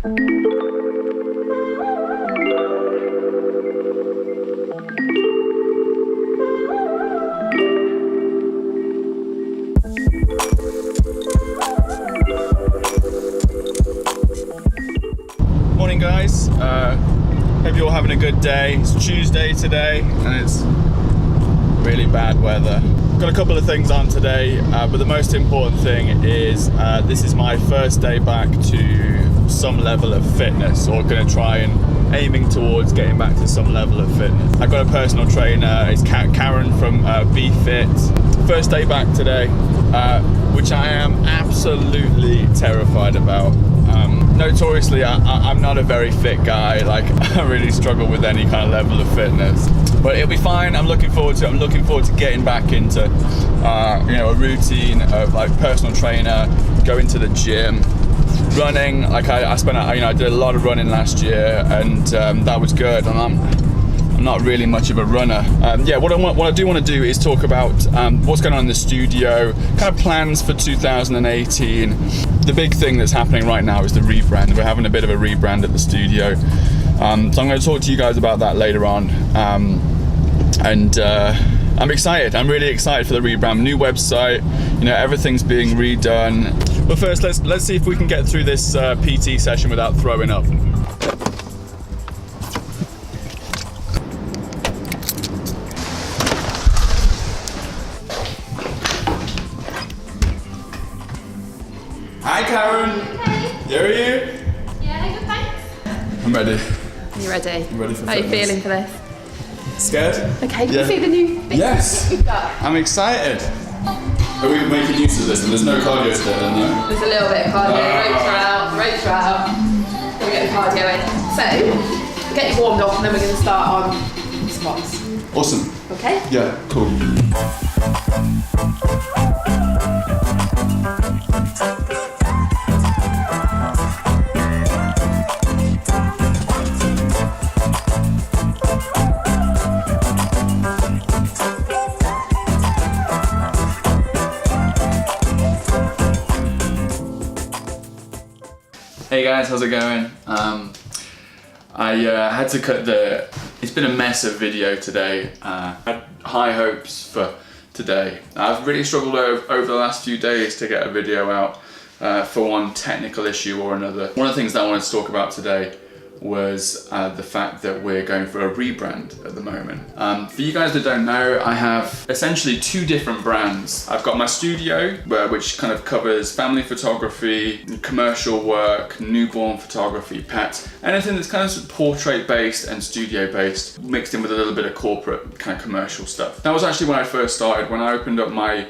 Morning guys, hope you're all having a good day. It's Tuesday today and it's really bad weather. Got a couple of things on today, but the most important thing is this is my first day back to some level of fitness, or going to try and aiming towards getting back to some level of fitness. I've got a personal trainer, it's Karen from Be Fit. First day back today, which I am absolutely terrified about. Notoriously, I'm not a very fit guy. Like, I really struggle with any kind of level of fitness, but it'll be fine. I'm looking forward to it. I'm looking forward to getting back into a routine of like personal trainer, going to the gym, running. Like I spent, I did a lot of running last year, and that was good. And I'm not really much of a runner. What I do want to do is talk about what's going on in the studio, kind of plans for 2018. The big thing that's happening right now is the rebrand. We're having a bit of a rebrand at the studio. So I'm going to talk to you guys about that later on. I'm excited. I'm really excited for the rebrand. New website, everything's being redone. But first, let's see if we can get through this PT session without throwing up. Hi Karen! Hey. There are you? Yeah, good, thanks. I'm ready. You ready? I'm ready for How are you fitness. feeling for this? Scared? Okay, Yeah. you see the new bits Yes. we've got? I'm excited. Are we making use of this? And there's no cardio today, no? There's a little bit of cardio, ropes are out. Then we get the cardio in. So, get you warmed up and then we're going to start on squats. Awesome. Okay? Yeah, cool. Hey guys, how's it going? I had to cut it's been a mess of video today. I had high hopes for today. I've really struggled over the last few days to get a video out for one technical issue or another. One of the things that I wanted to talk about today was the fact that we're going for a rebrand at the moment. For you guys that don't know, I have essentially two different brands. I've got my studio, which kind of covers family photography, commercial work, newborn photography, pets, anything that's kind of portrait based and studio based, mixed in with a little bit of corporate kind of commercial stuff. That was actually when I first started. When I opened up my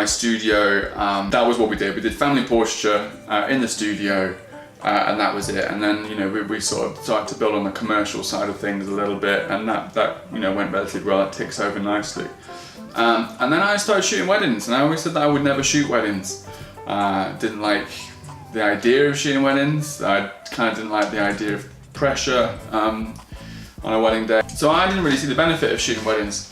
studio, that was what we did. We did family portraiture in the studio. And that was it. And then we sort of started to build on the commercial side of things a little bit, and that went relatively well. It ticks over nicely. And then I started shooting weddings, and I always said that I would never shoot weddings. Didn't like the idea of shooting weddings. I kind of didn't like the idea of pressure on a wedding day. So I didn't really see the benefit of shooting weddings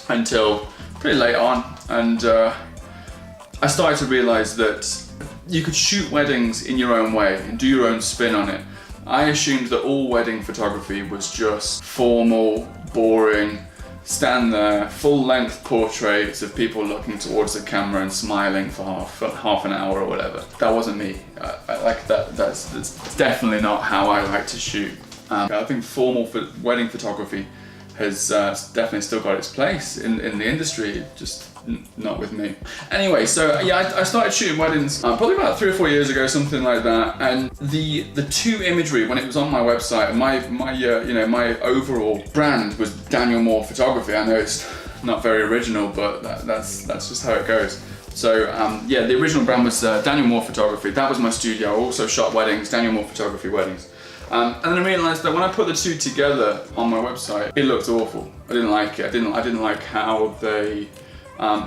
until pretty late on, and I started to realise that you could shoot weddings in your own way and do your own spin on it. I assumed that all wedding photography was just formal, boring, stand there, full-length portraits of people looking towards the camera and smiling for half an hour or whatever. That wasn't me. That's definitely not how I like to shoot. I think formal wedding photography has definitely still got its place in the industry, just not with me. Anyway, so yeah, I started shooting weddings probably about 3 or 4 years ago, something like that. And the two imagery when it was on my website, my overall brand was Daniel Moore Photography. I know it's not very original, but that's just how it goes. So the original brand was Daniel Moore Photography. That was my studio. I also shot weddings, Daniel Moore Photography weddings. And then I realised that when I put the two together on my website, it looked awful. I didn't like it. I didn't like how they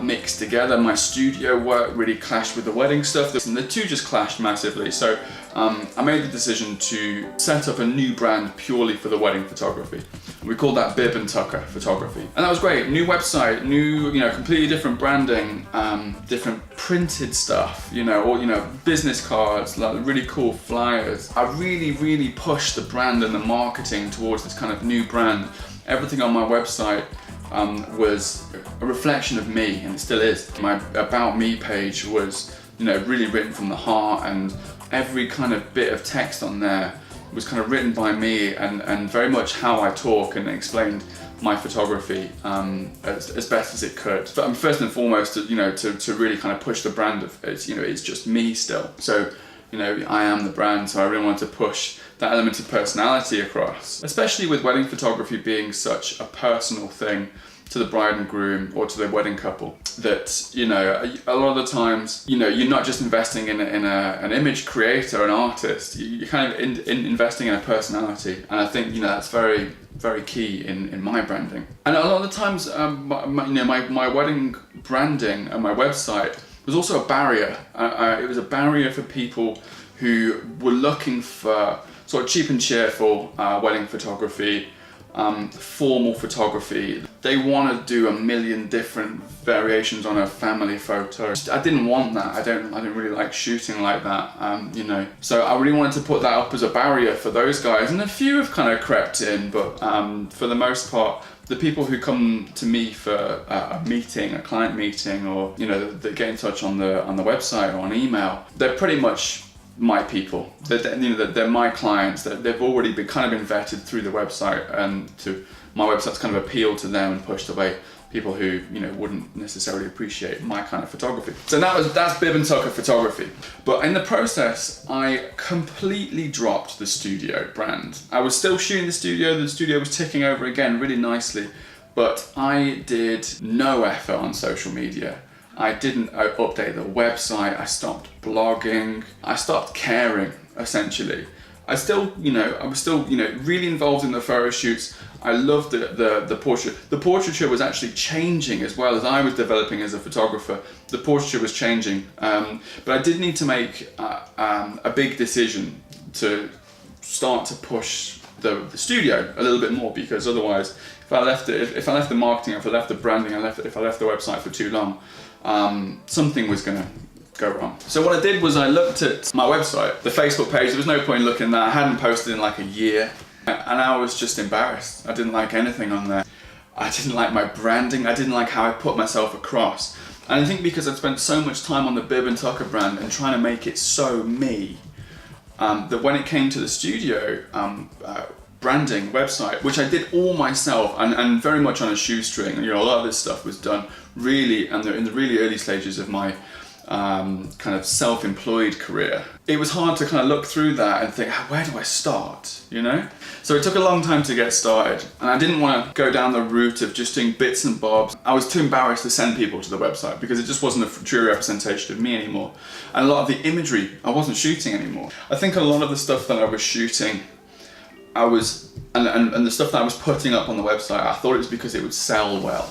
mixed together. My studio work really clashed with the wedding stuff, and the two just clashed massively. So I made the decision to set up a new brand purely for the wedding photography. We called that Bib and Tucker Photography, and that was great. New website, new, completely different branding, different printed stuff, or business cards, like really cool flyers. I really pushed the brand and the marketing towards this kind of new brand. Everything on my website was a reflection of me, and it still is. My About Me page was, really written from the heart, and every kind of bit of text on there was kind of written by me, and very much how I talk, and explained my photography as best as it could. But first and foremost, to really kind of push the brand of it's just me still. So I am the brand, so I really wanted to push that element of personality across, especially with wedding photography being such a personal thing to the bride and groom or to the wedding couple, that a lot of the times you're not just investing in an image creator, an artist, you're kind of investing in a personality, and I think that's very, very key in my branding. And a lot of the times my wedding branding and my website was also a barrier. It was a barrier for people who were looking for sort of cheap and cheerful wedding photography, formal photography. They want to do a million different variations on a family photo. I didn't want that. I didn't really like shooting like that, So I really wanted to put that up as a barrier for those guys, and a few have kind of crept in, but for the most part, the people who come to me for a meeting, a client meeting, or that get in touch on the website or on email, they're pretty much my people. They're my clients. They've already been vetted through the website, and to my website's kind of appealed to them and pushed away people who wouldn't necessarily appreciate my kind of photography. So that's Bib and Tucker Photography. But in the process, I completely dropped the studio brand. I was still shooting the studio was ticking over again really nicely, but I did no effort on social media. I didn't update the website. I stopped blogging. I stopped caring, essentially. I was still really involved in the photo shoots. I loved the portrait. The portraiture was actually changing as well as I was developing as a photographer. The portraiture was changing, but I did need to make a big decision to start to push the studio a little bit more, because otherwise, if I left the marketing, if I left the branding, if I left the website for too long, something was going to go wrong. So what I did was I looked at my website, the Facebook page. There was no point in looking at that. I hadn't posted in like a year, and I was just embarrassed. I didn't like anything on there. I didn't like my branding. I didn't like how I put myself across. And I think because I'd spent so much time on the Bib and Tucker brand and trying to make it so me, that when it came to the studio branding website, which I did all myself and very much on a shoestring, a lot of this stuff was done really in the really early stages of my kind of self-employed career. It was hard to kind of look through that and think, where do I start, So it took a long time to get started, and I didn't want to go down the route of just doing bits and bobs. I was too embarrassed to send people to the website because it just wasn't a true representation of me anymore. And a lot of the imagery I wasn't shooting anymore. I think a lot of the stuff that I was shooting, and the stuff that I was putting up on the website, I thought it was because it would sell well.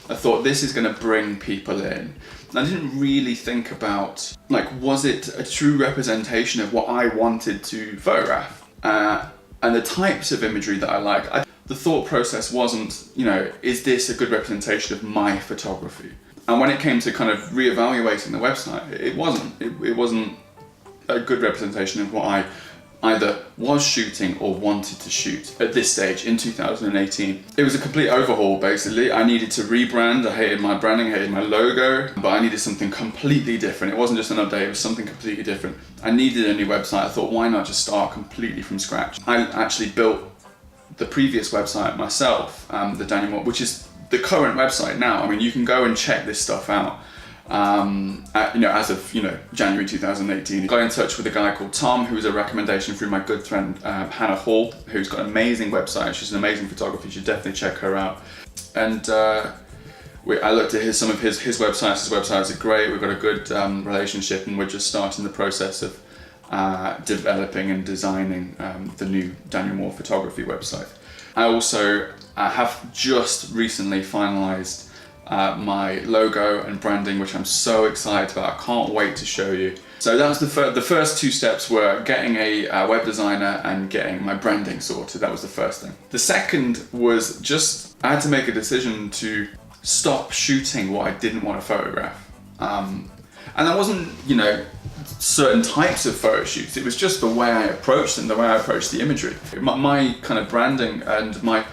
I thought this is going to bring people in. And I didn't really think about, was it a true representation of what I wanted to photograph? And the types of imagery that I like. The thought process wasn't, is this a good representation of my photography? And when it came to kind of reevaluating the website, it wasn't. It wasn't a good representation of what I either was shooting or wanted to shoot at this stage in 2018. It was a complete overhaul, basically. I needed to rebrand. I hated my branding, I hated my logo, but I needed something completely different. It wasn't just an update, it was something completely different. I needed a new website. I thought, why not just start completely from scratch? I actually built the previous website myself, the Daniel Moore, which is the current website now. I mean, you can go and check this stuff out. As of January 2018, got in touch with a guy called Tom, who was a recommendation through my good friend Hannah Hall, who's got an amazing website. She's an amazing photographer. You should definitely check her out. And I looked at some of his websites. His websites are great. We've got a good relationship, and we're just starting the process of developing and designing the new Daniel Moore photography website. I also have just recently finalised my logo and branding, which I'm so excited about. I can't wait to show you. So that was the first two steps were getting a web designer and getting my branding sorted. That was the first thing. The second was just, I had to make a decision to stop shooting what I didn't want to photograph. And that wasn't, you know, certain types of photo shoots. It was just the way I approached them, the way I approached the imagery. My kind of branding and my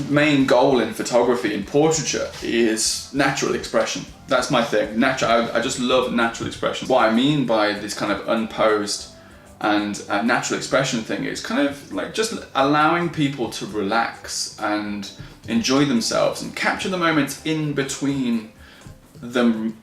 main goal in photography and portraiture is natural expression. That's my thing. I just love natural expression. What I mean by this kind of unposed and natural expression thing is kind of like just allowing people to relax and enjoy themselves and capture the moments in between them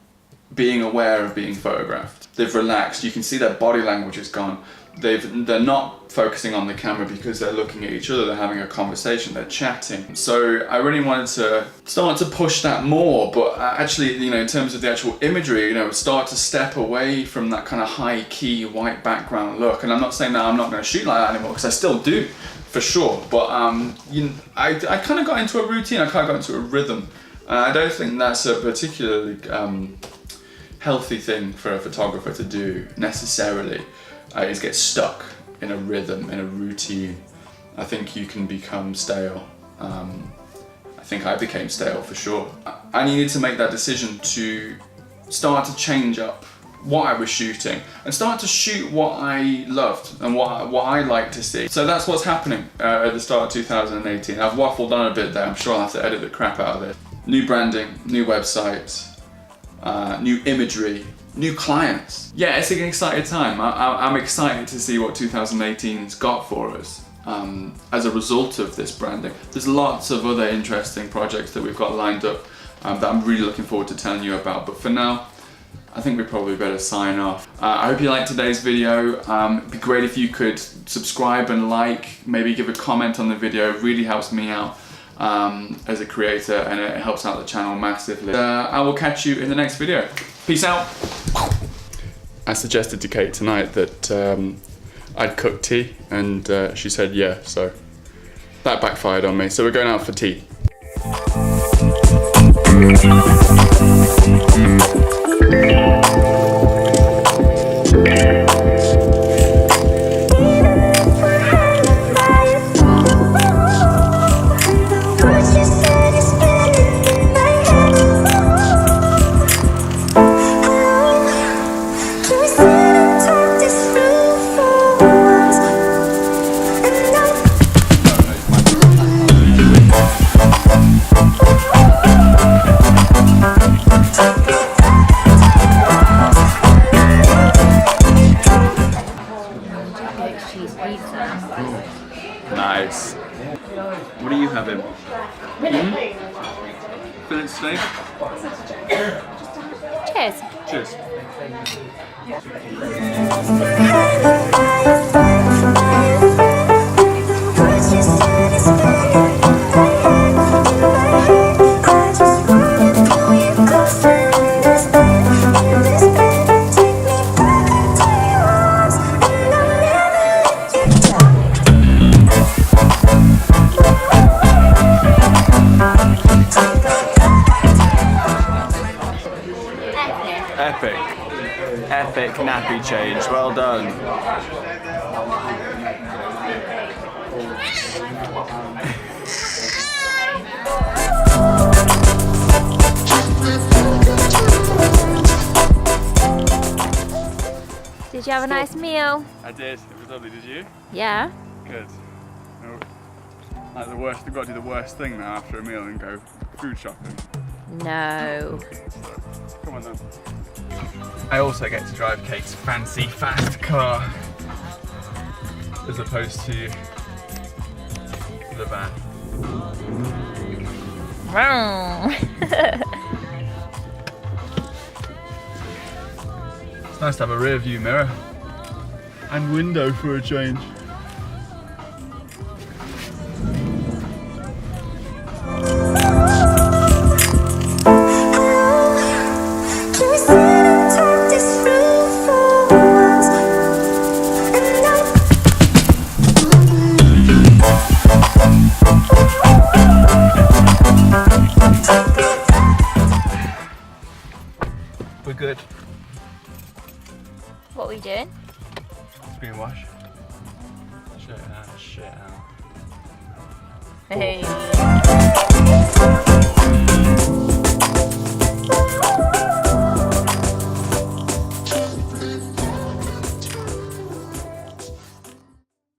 being aware of being photographed. They've relaxed, you can see their body language is gone. They're not focusing on the camera because they're looking at each other, they're having a conversation, they're chatting. So I really wanted to start to push that more, but actually, you know, in terms of the actual imagery, you know, start to step away from that kind of high key white background look. And I'm not saying that I'm not going to shoot like that anymore, because I still do, for sure. But you know, I kind of got into a routine, I kind of got into a rhythm. I don't think that's a particularly healthy thing for a photographer to do necessarily, is get stuck in a rhythm, in a routine. I think you can become stale. I think I became stale for sure. I needed to make that decision to start to change up what I was shooting and start to shoot what I loved and what I like to see. So that's what's happening at the start of 2018. I've waffled on a bit there, I'm sure I'll have to edit the crap out of it. New branding, new website, new imagery, new clients. Yeah, it's an exciting time. I'm excited to see what 2018's got for us as a result of this branding. There's lots of other interesting projects that we've got lined up that I'm really looking forward to telling you about. But for now, I think we probably better sign off. I hope you liked today's video. It'd be great if you could subscribe and like, maybe give a comment on the video. It really helps me out as a creator, and it helps out the channel massively. I will catch you in the next video. Peace out. I suggested to Kate tonight that I'd cook tea, and she said yeah, so that backfired on me. So we're going out for tea. Nice. What are you having? Fillet steak? Cheers. Epic nappy change, well done. Did you have a nice meal? I did, it was lovely, did you? Yeah. Good. No, like the worst, I've got to do the worst thing now after a meal and go food shopping. No. So, come on then. I also get to drive Kate's fancy fast car as opposed to the van. It's nice to have a rear view mirror and window for a change. Shit out, shit out. Hey.